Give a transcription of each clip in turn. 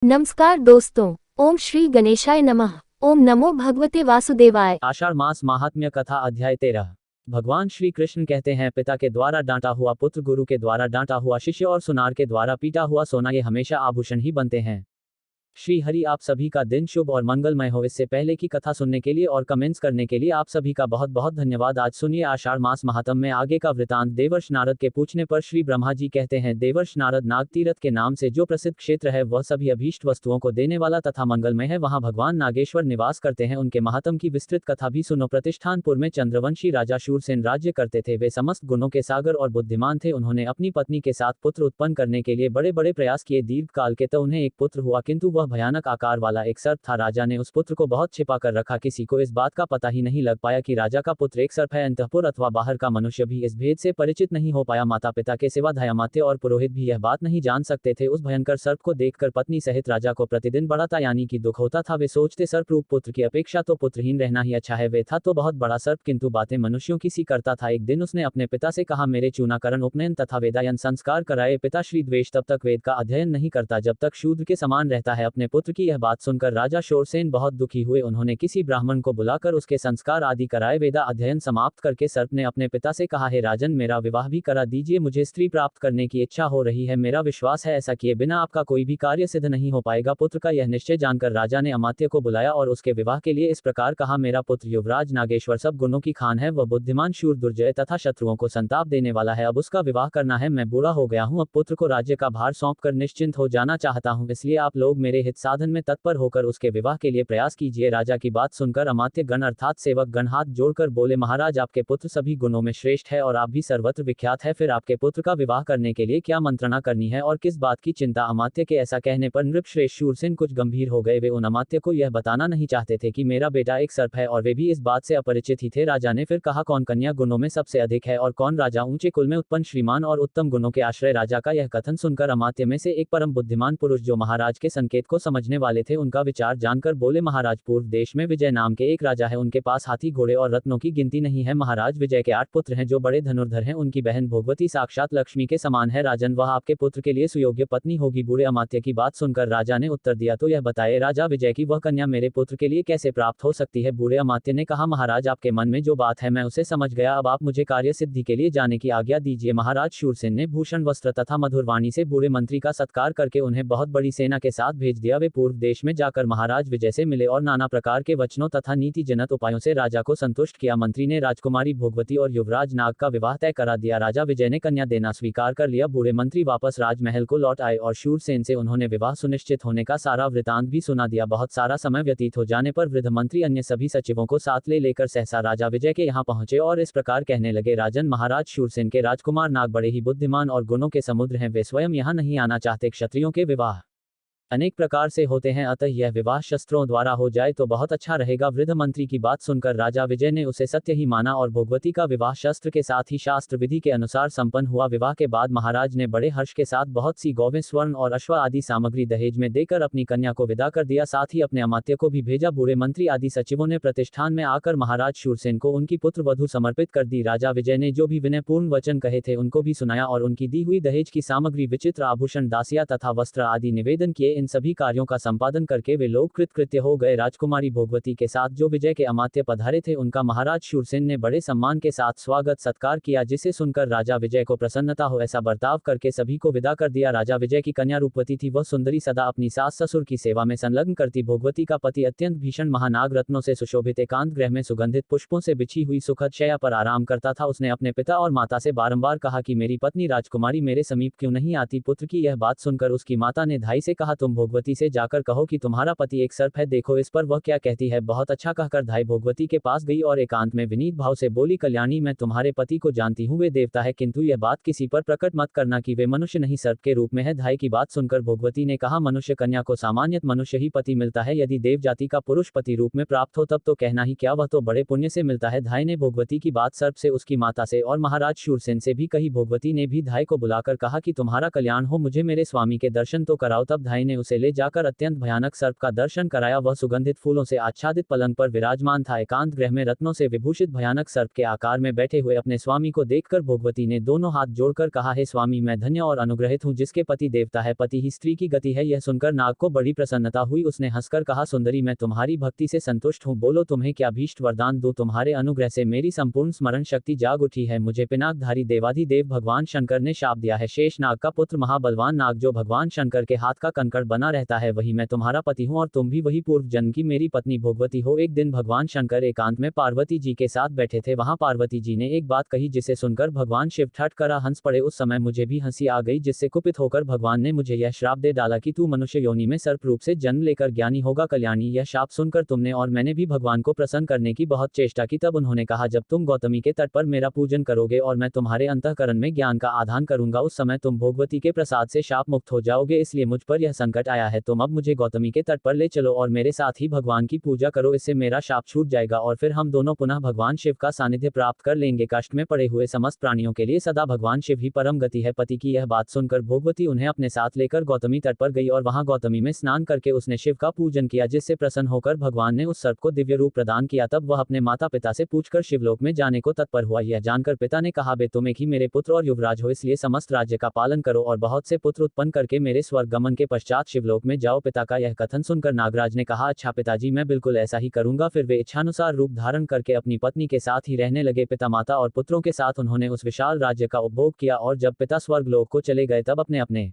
नमस्कार दोस्तों। ओम श्री गणेशाय नमः। ओम नमो भगवते वासुदेवाय। आषाढ़ मास महात्म्य कथा अध्याय 13। भगवान श्री कृष्ण कहते हैं, पिता के द्वारा डांटा हुआ पुत्र, गुरु के द्वारा डांटा हुआ शिष्य और सुनार के द्वारा पीटा हुआ सोना, ये हमेशा आभूषण ही बनते हैं। श्री हरि आप सभी का दिन शुभ और मंगलमय हो। इससे पहले की कथा सुनने के लिए और कमेंट्स करने के लिए आप सभी का बहुत बहुत धन्यवाद। आज सुनिए आषाढ़ मास महात्म्य में आगे का वृतांत। देवर्ष नारद के पूछने पर श्री ब्रह्मा जी कहते हैं, देवर्ष नारद नागतीरथ के नाम से जो प्रसिद्ध क्षेत्र है वह सभी अभीष्ट वस्तुओं को देने वाला तथा मंगलमय है। वहां भगवान नागेश्वर निवास करते हैं। उनके महात्म की विस्तृत कथा भी सुनो। प्रतिष्ठानपुर में चंद्रवंशी राजा शूरसेन राज्य करते थे। वे समस्त गुणों के सागर और बुद्धिमान थे। उन्होंने अपनी पत्नी के साथ पुत्र उत्पन्न करने के लिए बड़े बड़े प्रयास किए। दीर्घ काल के तो उन्हें एक पुत्र हुआ, किंतु वह भयानक आकार वाला एक सर्प था। राजा ने उस पुत्र को बहुत छिपा कर रखा। किसी को इस बात का पता ही नहीं लग पाया कि राजा का पुत्र एक सर्प है। अंतःपुर अथवा बाहर का मनुष्य भी इस भेद से परिचित नहीं हो पाया। माता पिता के सिवा धयामात्य और पुरोहित भी यह बात नहीं जान सकते थे। उस भयंकर सर्प को देखकर पत्नी सहित राजा को प्रतिदिन बड़ा यानी कि दुख होता था। वे सोचते, सर्प रूप पुत्र की अपेक्षा तो पुत्रहीन रहना ही अच्छा है। वे था तो बहुत बड़ा सर्प, किंतु बातें मनुष्यों की सी करता था। एक दिन उसने अपने पिता से कहा, मेरे चूनाकरण, उपनयन तथा वेदायन संस्कार कराए। पिता श्री द्वेष तब तक वेद का अध्ययन नहीं करता जब तक शूद्र के समान रहता है। अपने पुत्र की यह बात सुनकर राजा शूरसेन बहुत दुखी हुए। उन्होंने किसी ब्राह्मण को बुलाकर उसके संस्कार आदि कराए। वेदा अध्ययन समाप्त करके सर्प ने अपने पिता से कहा, हे राजन, मेरा विवाह भी करा दीजिए। मुझे स्त्री प्राप्त करने की इच्छा हो रही है। मेरा विश्वास है ऐसा किए बिना आपका कोई भी कार्य सिद्ध नहीं हो पाएगा। पुत्र का यह निश्चय जानकर राजा ने अमात्य को बुलाया और उसके विवाह के लिए इस प्रकार कहा, मेरा पुत्र युवराज नागेश्वर सब गुणों की खान है। वह बुद्धिमान, शूर, दुर्जय तथा शत्रुओं को संताप देने वाला है। अब उसका विवाह करना है। मैं बूढ़ा हो गया हूँ। अब पुत्र को राज्य का भार सौंपकर निश्चिंत हो जाना चाहता हूँ। इसलिए आप लोग मेरे हित साधन में तत्पर होकर उसके विवाह के लिए प्रयास कीजिए। राजा की बात सुनकर अमात्य गण अर्थात सेवक गण हाथ जोड़कर बोले, महाराज, आपके पुत्र सभी गुणों में श्रेष्ठ है और आप भी सर्वत्र विख्यात है। फिर आपके पुत्र का विवाह करने के लिए क्या मंत्रणा करनी है और किस बात की चिंता? अमात्य के ऐसा कहने पर नृपश्रेष्ठ शूरसेन कुछ गंभीर हो गए। वे उन अमात्य को यह बताना नहीं चाहते थे कि मेरा बेटा एक सर्प है और वे भी इस बात से अपरिचित ही थे। राजा ने फिर कहा, कौन कन्या गुणों में सबसे अधिक है और कौन राजा ऊंचे कुल में उत्पन्न श्रीमान और उत्तम गुणों के आश्रय? राजा का यह कथन सुनकर अमात्य में से एक परम बुद्धिमान पुरुष जो महाराज के संकेत को समझने वाले थे, उनका विचार जानकर बोले, महाराज, पूर्व देश में विजय नाम के एक राजा है। उनके पास हाथी, घोड़े और रत्नों की गिनती नहीं है। महाराज विजय के 8 पुत्र हैं जो बड़े धनुर्धर हैं। उनकी बहन भोगवती साक्षात लक्ष्मी के समान है। राजन, वह आपके पुत्र के लिए सुयोग्य पत्नी होगी। बूढ़े अमात्य की बात सुनकर राजा ने उत्तर दिया, तो यह बताए राजा, विजय की वह कन्या मेरे पुत्र के लिए कैसे प्राप्त हो सकती है? बूढ़े अमात्य ने कहा, महाराज, आपके मन में जो बात है मैं उसे समझ गया। अब आप मुझे कार्य सिद्धि के लिए जाने की आज्ञा दीजिए। महाराज शूरसेन ने भूषण, वस्त्र तथा मधुर वाणी से बूढ़े मंत्री का सत्कार करके उन्हें बहुत बड़ी सेना के साथ भेज दिया। वे पूर्व देश में जाकर महाराज विजय से मिले और नाना प्रकार के वचनों तथा नीति जनत उपायों से राजा को संतुष्ट किया। मंत्री ने राजकुमारी भोगवती और युवराज नाग का विवाह तय करा दिया। राजा विजय ने कन्या देना स्वीकार कर लिया। बूढ़े मंत्री वापस राजमहल को लौट आए और शूरसेन से उन्होंने विवाह सुनिश्चित होने का सारा वृतांत भी सुना दिया। बहुत सारा समय व्यतीत हो जाने पर वृद्ध मंत्री अन्य सभी सचिवों को साथ ले लेकर सहसा राजा विजय के यहाँ पहुंचे और इस प्रकार कहने लगे, राजन, महाराज शूरसेन के राजकुमार नाग बड़े ही बुद्धिमान और गुणों के समुद्र हैं। वे स्वयं यहाँ नहीं आना चाहते। क्षत्रियों के विवाह अनेक प्रकार से होते हैं, अतः यह विवाह शस्त्रों द्वारा हो जाए तो बहुत अच्छा रहेगा। वृद्ध मंत्री की बात सुनकर राजा विजय ने उसे सत्य ही माना और भोगवती का विवाह शस्त्र के साथ ही शास्त्र विधि के अनुसार संपन्न हुआ। विवाह के बाद महाराज ने बड़े हर्ष के साथ बहुत सी गौवें, स्वर्ण और अश्व आदि सामग्री दहेज में देकर अपनी कन्या को विदा कर दिया। साथ ही अपने अमात्य को भी भेजा। बूढ़े मंत्री आदि सचिवों ने प्रतिष्ठान में आकर महाराज शूरसेन को उनकी पुत्र वधू समर्पित कर दी। राजा विजय ने जो भी विनयपूर्ण वचन कहे थे उनको भी सुनाया और उनकी दी हुई दहेज की सामग्री, विचित्र आभूषण, दासिया तथा वस्त्र आदि निवेदन किए। इन सभी कार्यों का संपादन करके वे लोग कृतकृत्य हो गए। राजकुमारी भोगवती के साथ जो विजय के अमात्य पधारे थे उनका महाराज शूरसेन ने बड़े सम्मान के साथ स्वागत सत्कार किया, जिसे सुनकर राजा विजय को प्रसन्नता हो। ऐसा बर्ताव करके सभी को विदा कर दिया। राजा विजय की कन्या रूपवती थी। वह सुंदरी, सदा अपनी सास ससुर की सेवा में संलग्न करती। भोगवती का पति अत्यंत भीषण महानाग रत्नों से सुशोभित एकांत गृह में सुगंधित पुष्पों से बिछी हुई सुखद शैया पर आराम करता था। उसने अपने पिता और माता से बारंबार कहा कि मेरी पत्नी राजकुमारी मेरे समीप क्यों नहीं आती? पुत्र की यह बात सुनकर उसकी माता ने धाई से कहा, तुम भोगवती से जाकर कहो कि तुम्हारा पति एक सर्प है, देखो इस पर वह क्या कहती है। बहुत अच्छा कहकर धाई भोगवती के पास गई और एकांत में विनीत भाव से बोली, कल्याणी, मैं तुम्हारे पति को जानती हूँ, वे देवता है, किंतु यह बात किसी पर प्रकट मत करना कि वे मनुष्य नहीं सर्प के रूप में है। धाई की बात सुनकर भोगवती ने कहा, मनुष्य कन्या को सामान्यत मनुष्य ही पति मिलता है। यदि देव जाति का पुरुष पति रूप में प्राप्त हो तब तो कहना ही क्या, वह तो बड़े पुण्य से मिलता है। धाई ने भोगवती की बात सर्प से, उसकी माता से और महाराज शूरसेन से भी कही। भोगवती ने भी धाई को बुलाकर कहा कि तुम्हारा कल्याण हो, मुझे मेरे स्वामी के दर्शन तो कराओ। तब धाई ने उसे ले जाकर अत्यंत भयानक सर्प का दर्शन कराया। वह सुगंधित फूलों से आच्छादित पलंग पर विराजमान था। एकांत गृह में रत्नों से विभूषित भयानक सर्प के आकार में बैठे हुए अपने स्वामी को देखकर भोगवती ने दोनों हाथ जोड़कर कहा, हे स्वामी, मैं धन्य और अनुग्रहित हूँ जिसके पति देवता है, पति ही स्त्री की गति है। यह सुनकर नाग को बड़ी प्रसन्नता हुई। उसने हंसकर कहा, सुंदरी, मैं तुम्हारी भक्ति से संतुष्ट हूँ। बोलो, तुम्हें क्या भीष्ट वरदान दूं? तुम्हारे अनुग्रह से मेरी संपूर्ण स्मरण शक्ति जाग उठी है। मुझे पिनाकधारी देवाधिदेव भगवान शंकर ने शाप दिया है। शेष नाग का पुत्र महाबलवान नाग जो भगवान शंकर के हाथ का कंकड़ बना रहता है, वही मैं तुम्हारा पति हूँ और तुम भी वही पूर्व जन्म की मेरी पत्नी भोगवती हो। एक दिन भगवान शंकर एकांत में पार्वती जी के साथ बैठे थे। वहां पार्वती जी ने एक बात कही जिसे सुनकर भगवान शिव ठठ कर हंस पड़े। उस समय मुझे भी हंसी आ गई, जिससे कुपित होकर भगवान ने मुझे यह श्राप दे डाला कि तू मनुष्य योनि में सर्प रूप से जन्म लेकर ज्ञानी होगा। कल्याणी, यह शाप सुनकर तुमने और मैंने भी भगवान को प्रसन्न करने की बहुत चेष्टा की। तब उन्होंने कहा, जब तुम गौतमी के तट पर मेरा पूजन करोगे और मैं तुम्हारे अंतःकरण में ज्ञान का आधान करूंगा, उस समय तुम भोगवती के प्रसाद से शाप मुक्त हो जाओगे। इसलिए मुझ पर यह संकट आया है। तुम अब मुझे गौतमी के तट पर ले चलो और मेरे साथ ही भगवान की पूजा करो। इससे मेरा शाप छूट जाएगा और फिर हम दोनों पुनः भगवान शिव का सानिध्य प्राप्त कर लेंगे। कष्ट में पड़े हुए समस्त प्राणियों के लिए सदा भगवान शिव ही परम गति है। पति की यह बात सुनकर भोगवती उन्हें अपने साथ लेकर गौतमी तट पर गई और वहां गौतमी में स्नान करके उसने शिव का पूजन किया, जिससे प्रसन्न होकर भगवान ने उस सर्प को दिव्य रूप प्रदान किया। तब वह अपने माता पिता से पूछकर शिवलोक में जाने को तत्पर हुआ। यह जानकर पिता ने कहा, बे, तुम एक ही मेरे पुत्र और युवराज हो, इसलिए समस्त राज्य का पालन करो और बहुत से पुत्र उत्पन्न करके मेरे स्वर्ग गमन के पश्चात शिवलोक में जाओ। पिता का यह कथन सुनकर नागराज ने कहा, अच्छा पिताजी, मैं बिल्कुल ऐसा ही करूंगा। फिर वे इच्छानुसार रूप धारण करके अपनी पत्नी के साथ ही रहने लगे। पिता, माता और पुत्रों के साथ उन्होंने उस विशाल राज्य का उपभोग किया और जब पिता स्वर्ग लोक को चले गए तब अपने अपने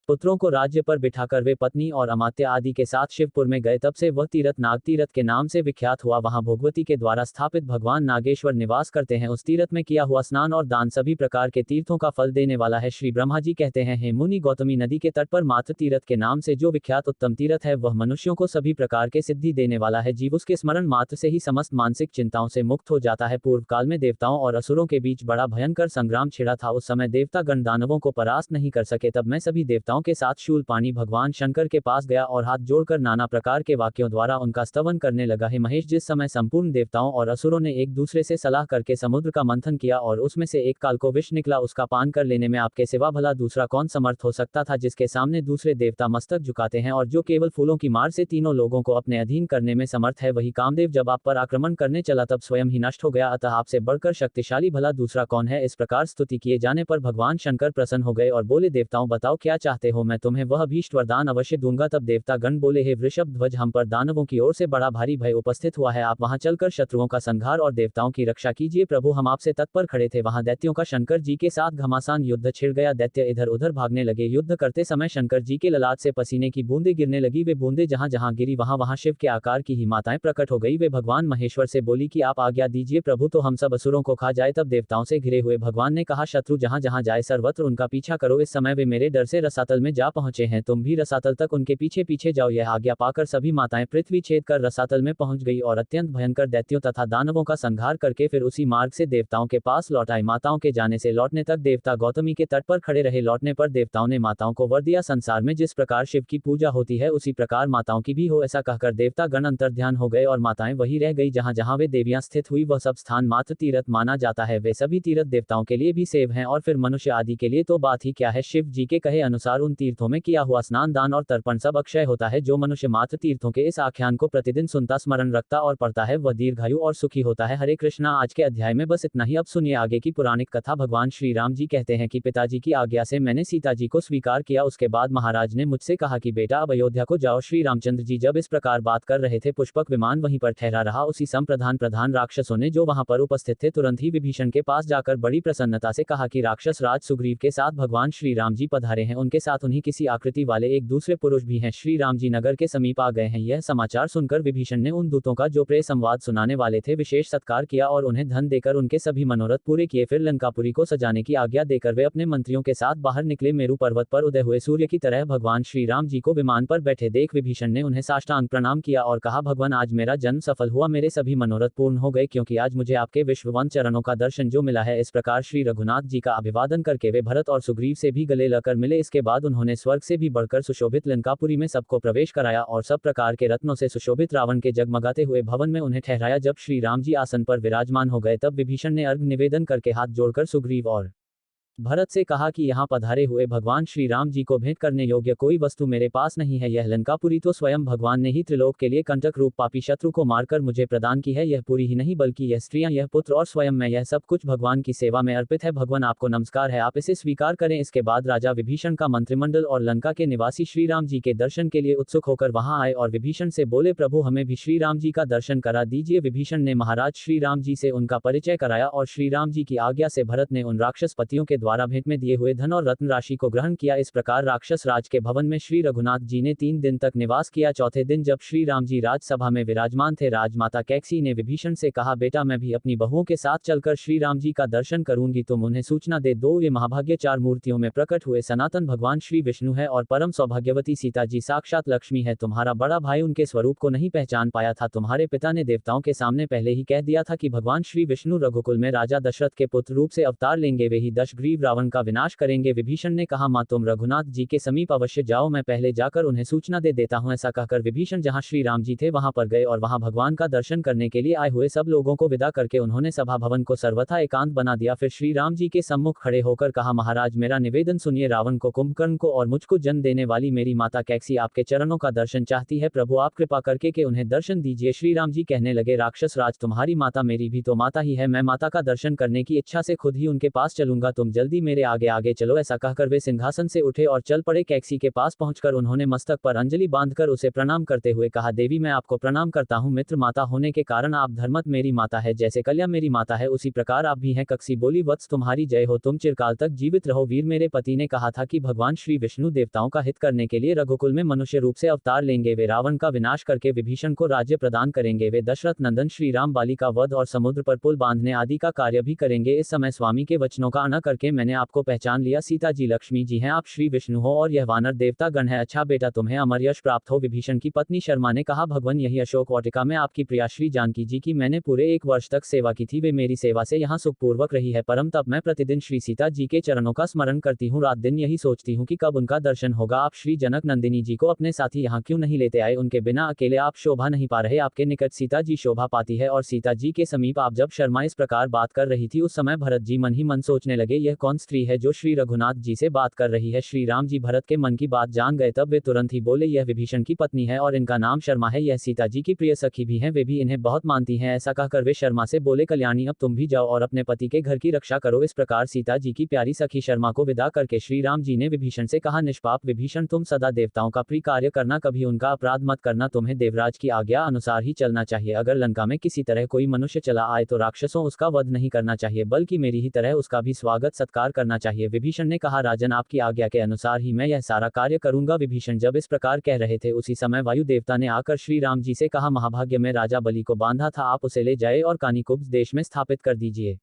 पुत्रों को राज्य पर बिठाकर वे पत्नी और अमात्य आदि के साथ शिवपुर में गए। तब से वह तीरथ नाग तीरथ के नाम से विख्यात हुआ। वहां भोगवती के द्वारा स्थापित भगवान नागेश्वर निवास करते हैं। उस तीरथ में किया हुआ स्नान और दान सभी प्रकार के तीर्थों का फल देने वाला है। श्री ब्रह्मा जी कहते हैं, हे मुनि, गौतमी नदी के तट पर मात्र तीरथ के नाम से जो विख्यात उत्तम तीरथ है, वह मनुष्यों को सभी प्रकार के सिद्धि देने वाला है। जीव उसके स्मरण मात्र से ही समस्त मानसिक चिंताओं से मुक्त हो जाता है। पूर्व काल में देवताओं और असुरों के बीच बड़ा भयंकर संग्राम छिड़ा था। उस समय देवता गण दानवों को परास्त नहीं कर सके। तब मैं सभी देवताओं के साथ शूल पानी भगवान शंकर के पास गया और हाथ जोड़कर नाना प्रकार के वाक्यों द्वारा उनका स्तवन करने लगा। हे महेश, जिस समय संपूर्ण देवताओं और असुरों ने एक दूसरे से सलाह करके समुद्र का मंथन किया और उसमें से एक काल को विष निकला, उसका पान कर लेने में आपके सिवा भला दूसरा कौन समर्थ हो सकता था, जिसके सामने दूसरे देवता मस्तक झुकाते हैं और जो केवल फूलों की मार से तीनों लोगों को अपने अधीन करने में समर्थ है, वही कामदेव जब आप पर आक्रमण करने चला तब स्वयं ही नष्ट हो गया। अतः आपसे बढ़कर शक्तिशाली भला दूसरा कौन है। इस प्रकार स्तुति किए जाने पर भगवान शंकर प्रसन्न हो गए और बोले, देवताओं, बताओ क्या चाहते हो, मैं तुम्हें वह अभीष्ट वरदान अवश्य दूंगा। तब देवता गण बोले, हे वृषभ ध्वज, हम पर दानवों की ओर से बड़ा भारी भय उपस्थित हुआ है। आप वहां चलकर शत्रुओं का संहार और देवताओं की रक्षा कीजिए। प्रभु, हम आपसे तत्पर खड़े थे। वहां दैत्यों का शंकर जी के साथ घमासान युद्ध छिड़ गया। दैत्य इधर उधर भागने लगे। युद्ध करते समय शंकर जी के ललाट से पसीने की बूंदें गिरने लगी। वे बूंदें जहां जहां गिरी वहां वहां शिव के आकार की ही माताएं प्रकट हो गई। वे भगवान महेश्वर से बोली कि आप आज्ञा दीजिए प्रभु, तो हम सब असुरों को खा जाए। तब देवताओं से घिरे हुए भगवान ने कहा, शत्रु जहां जहां जाए सर्वत्र उनका पीछा करो। इस समय वे मेरे डर से रसातल में जा पहुंचे हैं, तुम भी रसातल तक उनके पीछे पीछे जाओ। यह आज्ञा पाकर सभी माताएं पृथ्वी छेद कर रसातल में पहुंच गई और अत्यंत भयंकर दैत्यों तथा दानवों का संहार करके फिर उसी मार्ग से देवताओं के पास लौट आए। माताओं के जाने से लौटने तक देवता गौतमी के तट पर खड़े रहे। लौटने पर देवताओं ने माताओं को वर दिया, संसार में जिस प्रकार शिव की पूजा होती है उसी प्रकार माताओं की भी हो। ऐसा कहकर देवता गण अंतर्ध्यान हो गए और माताएं वही रह गई जहां जहां वे देवियां स्थित हुई। वह सब स्थान मात्र तीर्थ माना जाता है। वे सभी तीर्थ देवताओं के लिए भी सेव हैं और फिर मनुष्य आदि के लिए तो बात ही क्या है। शिव जी के कहे अनुसार उन तीर्थों में किया हुआ स्नान, दान और तर्पण सब अक्षय होता है। जो मनुष्य मात्र तीर्थों के इस आख्यान को प्रतिदिन सुनता, स्मरण रखता और पढ़ता है, वह दीर्घायु और सुखी होता है। हरे कृष्णा। आज के अध्याय में बस इतना ही। अब सुनिए आगे की पुराणिक कथा। भगवान श्री राम जी कहते हैं कि पिताजी की आज्ञा से मैंने सीता जी को स्वीकार किया। उसके बाद महाराज ने मुझसे कहा कि बेटा अब अयोध्या को जाओ। श्री रामचंद्र जी जब इस प्रकार बात कर रहे थे, पुष्पक विमान वहीं पर ठहरा रहा। उसी संप्रधान प्रधान राक्षसों ने जो वहां पर उपस्थित थे तुरंत ही विभीषण के पास जाकर बड़ी प्रसन्नता से कहा कि राक्षस राज सुग्रीव के साथ भगवान श्री राम जी पधारे हैं। उनके साथ उन्हीं किसी आकृति वाले एक दूसरे पुरुष भी हैं। श्री राम जी नगर के समीप आ गए हैं। यह समाचार सुनकर विभीषण ने उन दूतों का जो प्रेम संवाद सुनाने वाले थे विशेष सत्कार किया और उन्हें धन देकर उनके सभी मनोरथ पूरे किए। फिर लंकापुरी को सजाने की आज्ञा देकर वे अपने मंत्रियों के साथ बाहर निकले। मेरु पर्वत पर उदय हुए सूर्य की तरह भगवान श्री राम जी को विमान पर बैठे देख विभीषण ने उन्हें साष्टांग प्रणाम किया और कहा, भगवान, आज मेरा जन्म सफल हुआ, मेरे सभी मनोरथ पूर्ण हो गए, क्योंकि आज मुझे आपके विश्ववंत चरणों का दर्शन जो मिला है। इस प्रकार श्री रघुनाथ जी का अभिवादन करके वे भरत और सुग्रीव से भी गले लगकर मिले। इसके बाद उन्होंने स्वर्ग से भी बढ़कर सुशोभित लंकापुरी में सबको प्रवेश कराया और सब प्रकार के रत्नों से सुशोभित रावण के जगमगाते हुए भवन में उन्हें ठहराया। जब श्री राम जी आसन पर विराजमान हो गए तब विभीषण ने अर्घ निवेदन करके हाथ जोड़कर सुग्रीव और भरत से कहा कि यहाँ पधारे हुए भगवान श्री राम जी को भेंट करने योग्य कोई वस्तु मेरे पास नहीं है। यह लंकापुरी तो स्वयं भगवान ने ही त्रिलोक के लिए कंटक रूप पापी शत्रु को मारकर मुझे प्रदान की है। यह पूरी ही नहीं बल्कि यह स्त्रियां, यह पुत्र और स्वयं मैं, यह सब कुछ भगवान की सेवा में अर्पित है। भगवान आपको नमस्कार है, आप इसे स्वीकार करें। इसके बाद राजा विभीषण का मंत्रिमंडल और लंका के निवासी श्री राम जी के दर्शन के लिए उत्सुक होकर वहां आए और विभीषण से बोले, प्रभु हमें भी श्री राम जी का दर्शन करा दीजिए। विभीषण ने महाराज श्री राम जी से उनका परिचय कराया और श्री राम जी की आज्ञा से भरत ने उन राक्षस पतियों के द्वारा भेंट में दिए हुए धन और रत्न राशि को ग्रहण किया। इस प्रकार राक्षस राज के भवन में श्री रघुनाथ जी ने 3 दिन तक निवास किया। चौथे दिन जब श्री राम जी राजसभा में विराजमान थे, राजमाता कैकसी ने विभीषण से कहा, बेटा मैं भी अपनी बहुओं के साथ चलकर श्री राम जी का दर्शन करूंगी, तुम उन्हें सूचना दे दो। ये महाभाग्य 4 मूर्तियों में प्रकट हुए सनातन भगवान श्री विष्णु है और परम सौभाग्यवती सीता जी साक्षात लक्ष्मी है। तुम्हारा बड़ा भाई उनके स्वरूप को नहीं पहचान पाया था। तुम्हारे पिता ने देवताओं के सामने पहले ही कह दिया था कि भगवान श्री विष्णु रघुकुल में राजा दशरथ के पुत्र रूप से अवतार लेंगे, वे ही दशग्रीव रावण का विनाश करेंगे। विभीषण ने कहा, मां तुम रघुनाथ जी के समीप अवश्य जाओ, मैं पहले जाकर उन्हें सूचना दे देता हूं। ऐसा कहकर विभीषण जहां श्री राम जी थे वहां पर गए और वहां भगवान का दर्शन करने के लिए आए हुए सब लोगों को विदा करके उन्होंने सभा भवन को सर्वथा एकांत बना दिया। फिर श्री राम जी के सम्मुख खड़े होकर कहा, महाराज मेरा निवेदन सुनिए, रावण को, कुंभकर्ण को और मुझको जन्म देने वाली मेरी माता कैकसी आपके चरणों का दर्शन चाहती है। प्रभु आप कृपा करके के उन्हें दर्शन दीजिए। श्री राम जी कहने लगे, राक्षस राज तुम्हारी माता मेरी भी तो माता ही है, मैं माता का दर्शन करने की इच्छा से खुद ही उनके पास चलूंगा, तुम जल्दी मेरे आगे आगे चलो। ऐसा कहकर वे सिंहासन से उठे और चल पड़े। कैकसी के पास पहुंचकर उन्होंने मस्तक पर अंजलि बांधकर उसे प्रणाम करते हुए कहा, देवी मैं आपको प्रणाम करता हूं, मित्र माता होने के कारण आप धर्मत मेरी माता है, जैसे कल्या मेरी माता है उसी प्रकार आप भी हैं। कैकसी बोली, वत्स तुम्हारी जय हो, तुम चिरकाल तक जीवित रहो। वीर मेरे पति ने कहा था कि भगवान श्री विष्णु देवताओं का हित करने के लिए रघुकुल में मनुष्य रूप से अवतार लेंगे, वे रावण का विनाश करके विभीषण को राज्य प्रदान करेंगे, वे दशरथ नंदन श्री राम बाली का वध और समुद्र पर पुल बांधने आदि का कार्य भी करेंगे। इस समय स्वामी के वचनों का अना करके मैंने आपको पहचान लिया, सीता जी लक्ष्मी जी हैं, आप श्री विष्णु हो और यह वानर देवता गण है। अच्छा बेटा तुम्हें अमर यश प्राप्त हो। विभीषण की पत्नी शर्मा ने कहा, भगवान यही अशोक वाटिका में आपकी प्रियाश्री जानकी जी की मैंने पूरे 1 वर्ष तक सेवा की थी, वे मेरी सेवा से यहाँ सुखपूर्वक रही है, परम तब मैं प्रतिदिन श्री सीता जी के चरणों का स्मरण करती हूँ, रात दिन यही सोचती हूँ कि कब उनका दर्शन होगा। आप श्री जनक नंदिनी जी को अपने साथ ही यहाँ क्यों नहीं लेते आए, उनके बिना अकेले आप शोभा नहीं पा रहे, आपके निकट सीता जी शोभा पाती है। और सीता जी के समीप आप जब शर्मा इस प्रकार बात कर रही थी उस समय भरत जी मन ही मन सोचने लगे, यह कौन स्त्री है जो श्री रघुनाथ जी से बात कर रही है। श्री राम जी भरत के मन की बात जान गए, तब वे तुरंत ही बोले, यह विभीषण की पत्नी है और इनका नाम शर्मा है, यह सीता जी की प्रिय सखी भी हैं, वे भी इन्हें बहुत मानती हैं। ऐसा कहकर वे शर्मा से बोले, कल्याणी अब तुम भी जाओ और अपने पति के घर की रक्षा करो। इस प्रकार सीता जी की प्यारी सखी शर्मा को विदा करके श्री राम जी ने विभीषण से कहा, निष्पाप विभीषण तुम सदा देवताओं का प्रिय कार्य करना, कभी उनका अपराध मत करना, तुम्हें देवराज की आज्ञा अनुसार ही चलना चाहिए। अगर लंका में किसी तरह कोई मनुष्य चला आए तो राक्षसों उसका वध नहीं करना चाहिए, बल्कि मेरी ही तरह उसका भी स्वागत सत्कार करना चाहिए। विभीषण ने कहा, राजन आपकी आज्ञा के अनुसार ही मैं यह सारा कार्य करूंगा। विभीषण जब इस प्रकार कह रहे थे उसी समय वायु देवता ने आकर श्री राम जी से कहा, महाभाग्य में राजा बलि को बांधा था, आप उसे ले जाए और कानीकुब्ज देश में स्थापित कर दीजिए।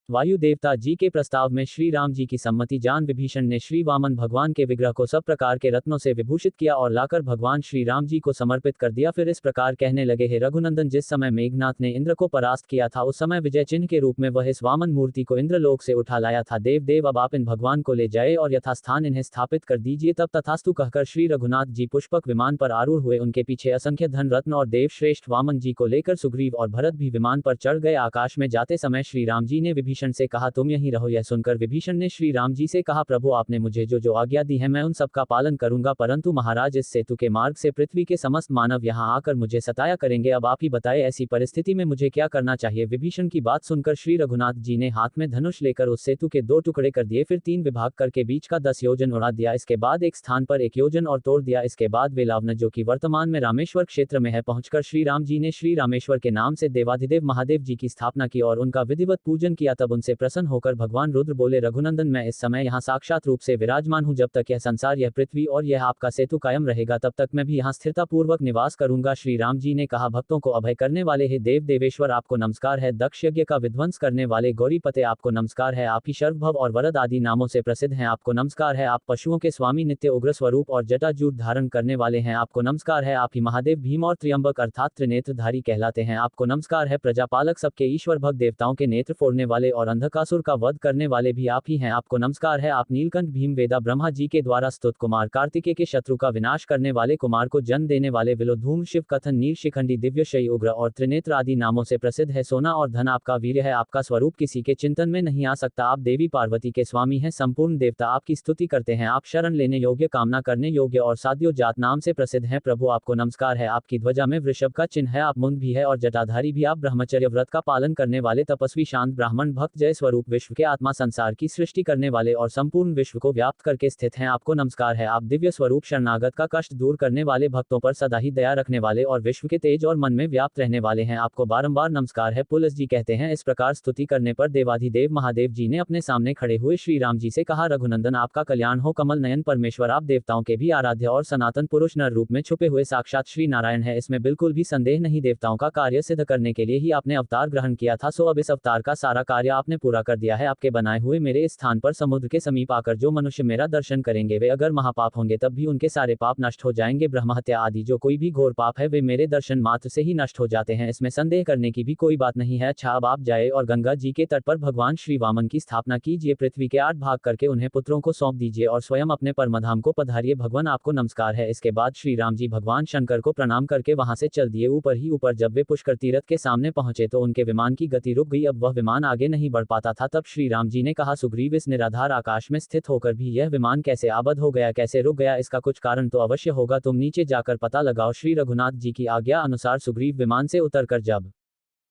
वायु देवता जी के प्रस्ताव में श्री राम जी की सम्मति जान विभीषण ने श्री वामन भगवान के विग्रह को सब प्रकार के रत्नों से विभूषित किया और लाकर भगवान श्री राम जी को समर्पित कर दिया। फिर इस प्रकार कहने लगे, हे रघुनंदन, जिस समय मेघनाथ ने इंद्र को परास्त किया था उस समय विजय चिन्ह के रूप में वह इस वामन मूर्ति को इंद्रलोक से उठा लाया था। देव अब आप इन भगवान को ले जाए और यथास्थान इन्हें स्थापित कर दीजिए। तब तथास्तु कहकर श्री रघुनाथ जी पुष्पक विमान पर आरूढ़ हुए, उनके पीछे असंख्य धन रत्न और देव श्रेष्ठ वामन जी को लेकर सुग्रीव और भरत भी विमान पर चढ़ गए। आकाश में जाते समय श्री राम जी ने विभीषण से कहा, तुम यहीं रहो। यह सुनकर विभीषण ने श्री राम जी से कहा, प्रभु आपने मुझे जो जो आज्ञा दी है मैं उन सब का पालन करूंगा, परंतु महाराज इस सेतु के मार्ग से पृथ्वी के समस्त मानव यहाँ आकर मुझे सताया करेंगे, अब आप ही बताए ऐसी परिस्थिति में मुझे क्या करना चाहिए। विभीषण की बात सुनकर श्री रघुनाथ जी ने हाथ में धनुष लेकर उस सेतु के 2 टुकड़े कर दिए, फिर 3 विभाग करके बीच का 10 योजन उड़ा दिया, इसके बाद एक स्थान पर 1 योजन और तोड़ दिया। इसके बाद वेलावनद जो कि वर्तमान में रामेश्वर क्षेत्र में है पहुंचकर श्री राम जी ने श्री रामेश्वर के नाम से देवाधिदेव महादेव जी की स्थापना की और उनका विधिवत पूजन किया। तब उनसे प्रसन्न होकर भगवान रुद्र बोले, रघुनंदन मैं इस समय यहाँ साक्षात रूप से विराजमान हूँ, जब तक यह संसार, यह पृथ्वी और यह आपका सेतु कायम रहेगा तब तक मैं भी यहाँ स्थिरता पूर्वक निवास करूंगा। श्री राम जी ने कहा, भक्तों को अभय करने वाले हे देव देवेश्वर आपको नमस्कार है, दक्ष यज्ञ का विध्वंस करने वाले गौरीपते आपको नमस्कार है, आप ही शर्वभव और वरद आदि नामों से प्रसिद्ध हैं, आपको नमस्कार है, आप पशुओं के स्वामी नित्य उग्र स्वरूप और जटाजूट धारण करने वाले हैं, आपको नमस्कार है, आप ही महादेव भीम और त्र्यंबक अर्थात त्रिनेत्रधारी कहलाते हैं, आपको नमस्कार है, प्रजापालक सबके ईश्वर भक्त देवताओं के नेत्र फोड़ने वाले और अंधकासुर का वध करने वाले भी आप ही हैं। आपको नमस्कार है। आप नीलकंठ भीमवेदा ब्रह्मा जी के द्वारा स्तुत कुमार, कार्तिकेय के शत्रु का विनाश करने वाले कुमार, को जन्म देने वाले विलोधूम, शिव कथन, नील शिखंडी, दिव्यशयी, उग्र और त्रिनेत्र आदि नामों से प्रसिद्ध है। सोना और धन आपका वीर्य है। आपका स्वरूप किसी के चिंतन में नहीं आ सकता। आप देवी पार्वती के स्वामी हैं। संपूर्ण देवता आपकी स्तुति करते हैं। आप शरण लेने योग्य, कामना करने योग्य और साध्यो जात नाम से प्रसिद्ध हैं। प्रभु आपको नमस्कार है। आपकी ध्वजा में वृषभ का चिन्ह है। आप मुंड भी है और जटाधारी भी। आप ब्रह्मचर्य व्रत का पालन करने वाले तपस्वी, शांत ब्राह्मण भक्त, जय स्वरूप, विश्व के आत्मा, संसार की सृष्टि करने वाले और संपूर्ण विश्व को व्याप्त करके स्थित हैं। आपको नमस्कार है। आप दिव्य स्वरूप, शरणागत का कष्ट दूर करने वाले, भक्तों पर सदा ही दया रखने वाले और विश्व के तेज और मन में व्याप्त रहने वाले हैं। आपको बारंबार नमस्कार है। पुलस जी कहते हैं, इस प्रकार स्तुति करने पर देवाधिदेव महादेव जी ने अपने सामने खड़े हुए श्री राम जी से कहा, रघुनंदन आपका कल्याण हो। कमल नयन परमेश्वर आप देवताओं के भी आराध्य और सनातन पुरुष नर रूप में छुपे हुए साक्षात श्री नारायण है। इसमें बिल्कुल भी संदेह नहीं। देवताओं का कार्य सिद्ध करने के लिए ही आपने अवतार ग्रहण किया था, सो अब इस अवतार का सारा कार्य आपने पूरा कर दिया है। आपके बनाए हुए मेरे इस स्थान पर समुद्र के समीप आकर जो मनुष्य मेरा दर्शन करेंगे, वे अगर महापाप होंगे तब भी उनके सारे पाप नष्ट हो जाएंगे। ब्रह्महत्या आदि जो कोई भी घोर पाप है, वे मेरे दर्शन मात्र से ही नष्ट हो जाते हैं। इसमें संदेह करने की भी कोई बात नहीं है। अच्छा, अब आप जाए और गंगा जी के तट पर भगवान श्री वामन की स्थापना कीजिए। पृथ्वी के 8 भाग करके उन्हें पुत्रों को सौंप दीजिए और स्वयं अपने परमधाम को पधारिए। भगवान आपको नमस्कार है। इसके बाद श्री राम जी भगवान शंकर को प्रणाम करके वहां से चल दिए ऊपर ही ऊपर। जब वे पुष्कर तीर्थ के सामने पहुंचे तो उनके विमान की गति रुक गई। अब वह विमान आगे नहीं बढ़ पाता था। तब श्री राम जी ने कहा, सुग्रीव, इस निराधार आकाश में स्थित होकर भी यह विमान कैसे आबद्ध हो गया, कैसे रुक गया? इसका कुछ कारण तो अवश्य होगा। तुम नीचे जाकर पता लगाओ। श्री रघुनाथ जी की आज्ञा अनुसार सुग्रीव विमान से उतरकर जब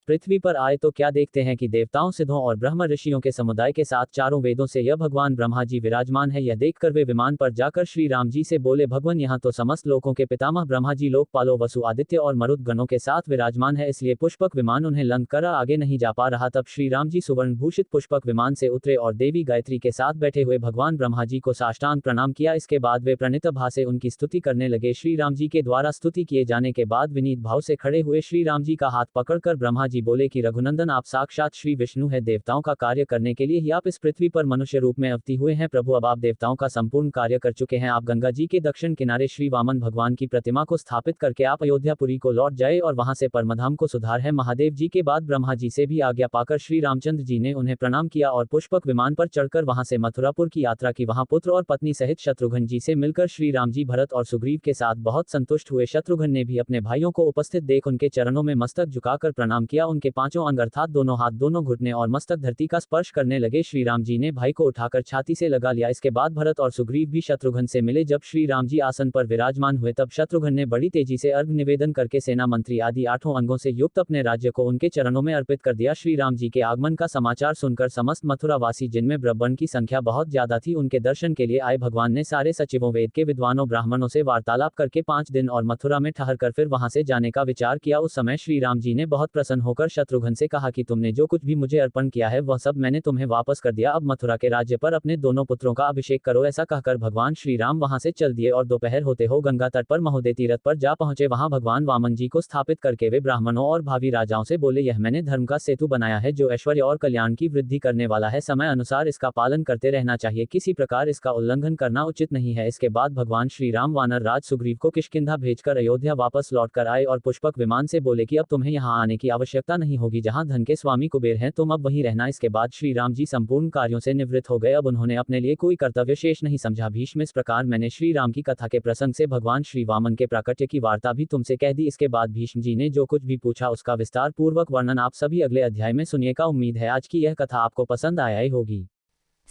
पृथ्वी पर आए तो क्या देखते हैं कि देवताओं, सिद्धों और ब्रह्म ऋषियों के समुदाय के साथ चारों वेदों से यह भगवान ब्रह्मा जी विराजमान है। यह देखकर वे विमान पर जाकर श्री राम जी से बोले, भगवान, यहाँ तो समस्त लोकों के पितामह ब्रह्मा जी, लोकपालो, वसु, आदित्य और मरुत गणों के साथ विराजमान है, इसलिए पुष्पक विमान उन्हें लंघ कर आगे नहीं जा पा रहा। तब श्री राम जी सुवर्ण भूषित पुष्पक विमान से उतरे और देवी गायत्री के साथ बैठे हुए भगवान ब्रह्मा जी को साष्टांग प्रणाम किया। इसके बाद वे प्रणित भासे उनकी स्तुति करने लगे। श्री राम जी के द्वारा स्तुति किए जाने के बाद विनीत भाव से खड़े हुए श्री राम जी का हाथ पकड़कर ब्रह्मा जी बोले कि रघुनंदन, आप साक्षात श्री विष्णु है। देवताओं का कार्य करने के लिए ही आप इस पृथ्वी पर मनुष्य रूप में अवतीर्ण हुए हैं। प्रभु, अब आप देवताओं का संपूर्ण कार्य कर चुके हैं। आप गंगा जी के दक्षिण किनारे श्री वामन भगवान की प्रतिमा को स्थापित करके आप अयोध्यापुरी को लौट जाए और वहां से परमधाम को सुधार है। महादेव जी के बाद ब्रह्मा जी से भी आज्ञा पाकर श्री रामचंद्र जी ने उन्हें प्रणाम किया और पुष्पक विमान पर चढ़कर वहां से मथुरापुर की यात्रा की। वहां पुत्र और पत्नी सहित शत्रुघ्न जी से मिलकर श्री राम जी भरत और सुग्रीव के साथ बहुत संतुष्ट हुए। शत्रुघ्न ने भी अपने भाइयों को उपस्थित देख उनके चरणों में मस्तक झुकाकर प्रणाम किया। उनके पांचों अंग अर्थात दोनों हाथ, दोनों घुटने और मस्तक धरती का स्पर्श करने लगे। श्री राम जी ने भाई को उठाकर छाती से लगा लिया। इसके बाद भरत और सुग्रीव भी शत्रुघ्न से मिले। जब श्री राम जी आसन पर विराजमान हुए तब शत्रुघ्न ने बड़ी तेजी से अर्घ निवेदन करके सेना मंत्री आदि 8 अंगों से युक्त अपने राज्य को उनके चरणों में अर्पित कर दिया। श्री राम जी के आगमन का समाचार सुनकर समस्त मथुरावासी, जिनमें ब्रह्मण की संख्या बहुत ज्यादा थी, उनके दर्शन के लिए आए। भगवान ने सारे सचिवों, वेद के विद्वानों, ब्राह्मणों से वार्तालाप करके 5 दिन और मथुरा में ठहरकर फिर वहां से जाने का विचार किया। उस समय श्री राम जी ने बहुत प्रसन्न होकर शत्रुघ्न से कहा कि तुमने जो कुछ भी मुझे अर्पण किया है वह सब मैंने तुम्हें वापस कर दिया। अब मथुरा के राज्य पर अपने दोनों पुत्रों का अभिषेक करो। ऐसा कहकर भगवान श्री राम वहां से चल दिए और दोपहर होते हो गंगा तट पर महोदय तीर्थ पर जा पहुंचे। वहां भगवान वामन जी को स्थापित करके वे ब्राह्मणों और भावी राजाओं से बोले, यह मैंने धर्म का सेतु बनाया है जो ऐश्वर्य और कल्याण की वृद्धि करने वाला है। समय अनुसार इसका पालन करते रहना चाहिए, किसी प्रकार इसका उल्लंघन करना उचित नहीं है। इसके बाद भगवान श्री राम वानर राज सुग्रीव को किष्किंधा भेजकर अयोध्या वापस लौट कर आए और पुष्पक विमान से बोले कि अब तुम्हें यहाँ आने की आवश्यकता नहीं होगी। जहाँ धन के स्वामी कुबेर हैं, तुम अब वहीं रहना। इसके बाद श्री राम जी संपूर्ण कार्यों से निवृत्त हो गए। अब उन्होंने अपने लिए कोई कर्तव्य शेष नहीं समझा। भीष्म, इस प्रकार मैंने श्री राम की कथा के प्रसंग से भगवान श्री वामन के प्राकट्य की वार्ता भी तुमसे कह दी। इसके बाद भीष्म जी ने जो कुछ भी पूछा उसका विस्तार पूर्वक वर्णन आप सभी अगले अध्याय में सुनिएगा। उम्मीद है आज की यह कथा आपको पसंद आया ही होगी।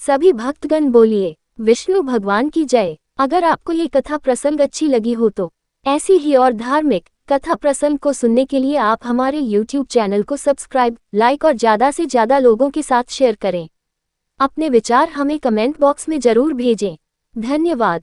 सभी भक्तगण बोलिए विष्णु भगवान की जय। अगर आपको ये कथा प्रसंग अच्छी लगी हो तो ऐसी ही और धार्मिक कथा प्रसंग को सुनने के लिए आप हमारे YouTube चैनल को सब्सक्राइब, लाइक और ज़्यादा से ज़्यादा लोगों के साथ शेयर करें। अपने विचार हमें कमेंट बॉक्स में जरूर भेजें। धन्यवाद।